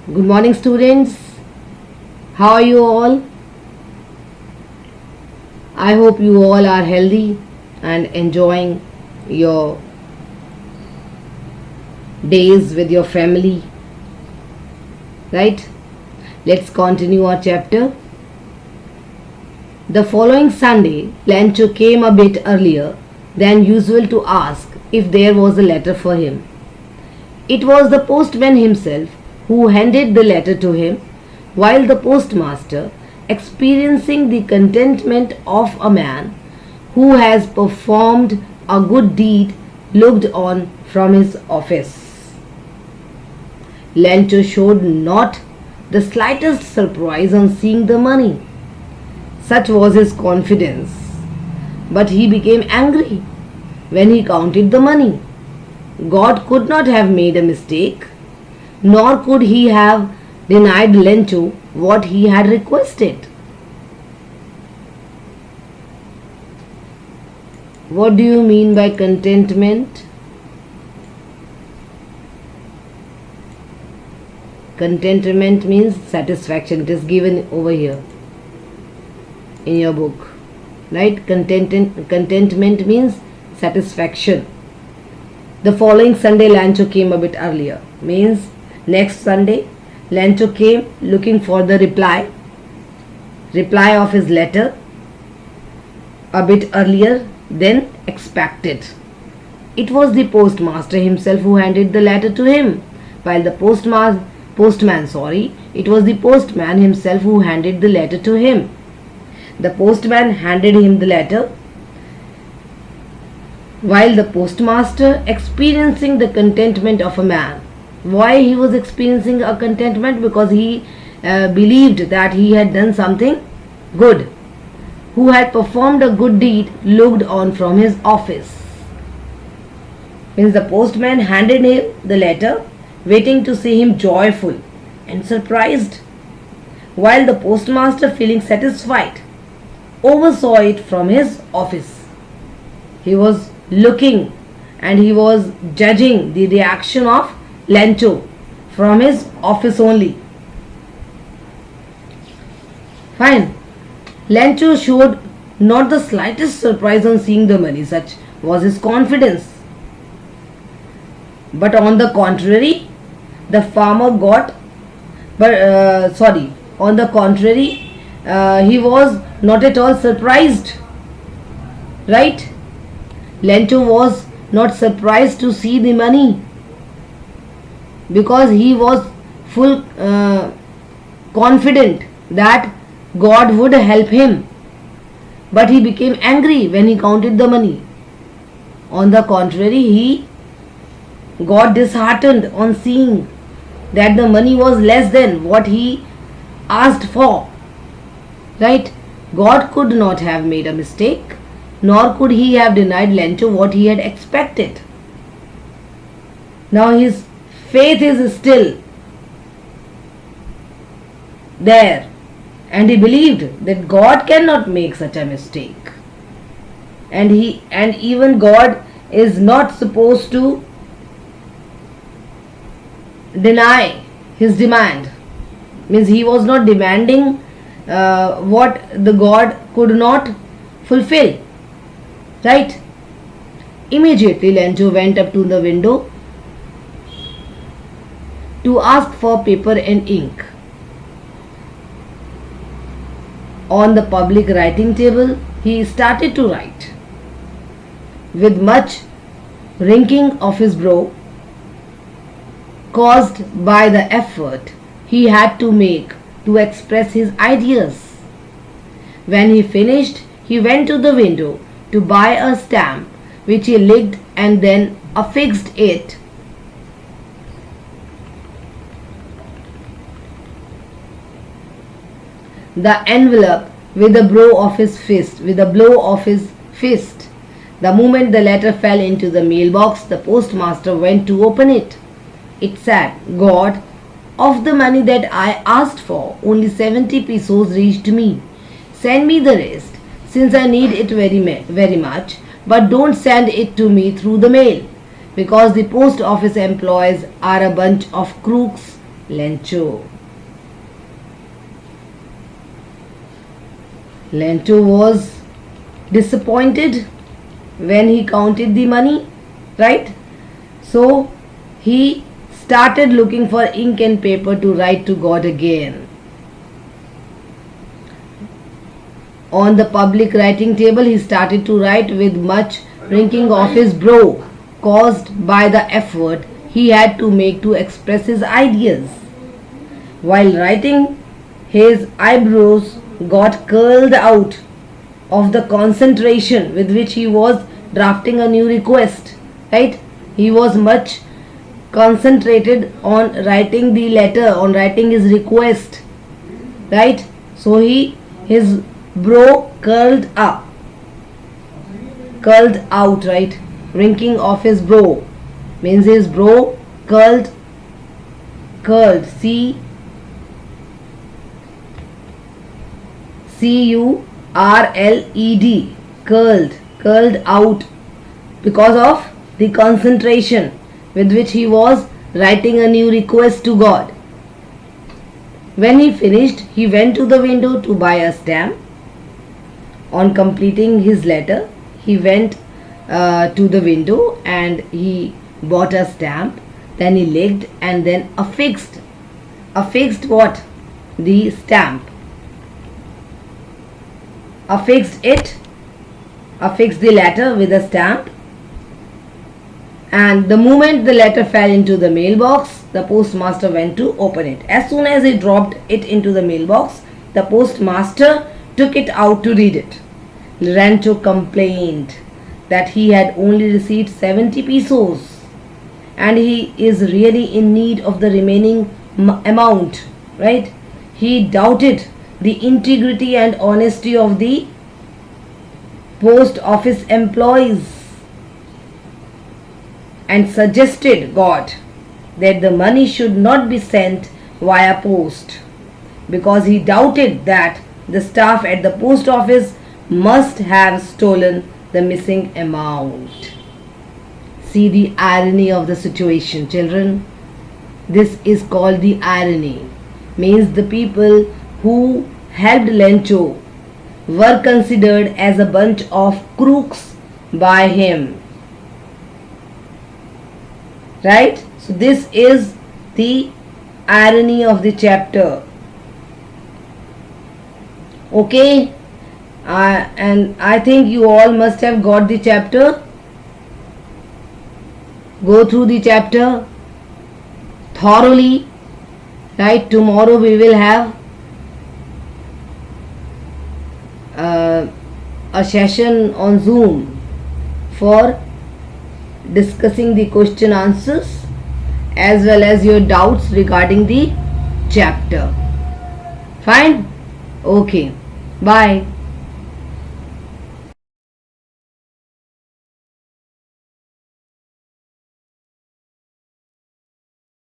Good morning, students. How are you all? I hope you all are healthy and enjoying your days with your family. Right? Let's continue our chapter. The following Sunday, Lancho came a bit earlier than usual to ask if there was a letter for him. It was the postman himself who handed the letter to him, while the postmaster, experiencing the contentment of a man who has performed a good deed, looked on from his office. Lancho showed not the slightest surprise on seeing the money. Such was his confidence. But he became angry when he counted the money. God could not have made a mistake, nor could he have denied Lencho what he had requested. What do you mean by contentment? Contentment means satisfaction. It is given over here in your book. Right? Contentment means satisfaction. The following Sunday, Lancho came a bit earlier. Means next Sunday, Lancho came looking for the reply of his letter a bit earlier than expected. It was the postmaster himself who handed the letter to him, while the postman himself who handed the letter to him. The postman handed him the letter, while the postmaster, experiencing the contentment of a man. Why he was experiencing a contentment? Because he believed that he had done something good, who had performed a good deed, looked on from his office. Means the postman handed him the letter, waiting to see him joyful and surprised, while the postmaster, feeling satisfied, oversaw it from his office. He was looking and he was judging the reaction of Lancho from his office only. Fine. Lancho showed not the slightest surprise on seeing the money. Such was his confidence. But on the contrary, the farmer got. On the contrary, he was not at all surprised. Right? Lancho was not surprised to see the money, because he was full confident that God would help him. But he became angry when he counted the money. On the contrary, he got disheartened on seeing that the money was less than what he asked for. Right? God could not have made a mistake, nor could he have denied Lancho what he had expected. Now his faith is still there, and he believed that God cannot make such a mistake. And even God is not supposed to deny his demand. Means he was not demanding what the God could not fulfill. Right? Immediately Lancho went up to the window to ask for paper and ink. On the public writing table, he started to write. With much wrinkling of his brow, caused by the effort he had to make to express his ideas. When he finished, he went to the window to buy a stamp, which he licked and then affixed it the envelope with a blow of his fist. The moment the letter fell into the mailbox, the postmaster went to open it. It said, God, of the money that I asked for, only 70 pesos reached me. Send me the rest, since I need it very much, but don't send it to me through the mail, because the post office employees are a bunch of crooks Lencho. Lencho was disappointed when he counted the money, right? So he started looking for ink and paper to write to God again. On the public writing table, he started to write with much wrinkling of his brow, caused by the effort he had to make to express his ideas. While writing, his eyebrows got curled out of the concentration with which he was drafting a new request. Right? He was much concentrated on writing the letter, on writing his request. Right? So his brow curled up, curled out, right? Wrinkling of his brow means his brow curled, curled, curled out, because of the concentration with which he was writing a new request to God. When he finished, he went to the window to buy a stamp. On completing his letter, he went to the window and he bought a stamp. Then he licked and then affixed what? The stamp. Affixed the letter with a stamp. And the moment the letter fell into the mailbox, the postmaster went to open it. As soon as he dropped it into the mailbox, the postmaster took it out to read it. Rancho complained that he had only received 70 pesos and he is really in need of the remaining amount, right? He doubted the integrity and honesty of the post office employees and suggested God that the money should not be sent via post, because he doubted that the staff at the post office must have stolen the missing amount. See the irony of the situation, children. This is called the irony. Means the people who helped Lencho were considered as a bunch of crooks by him. Right? So this is the irony of the chapter. Okay? And I think you all must have got the chapter. Go through the chapter thoroughly. Right? Tomorrow we will have a session on Zoom for discussing the question answers as well as your doubts regarding the chapter. Fine? Okay. Bye.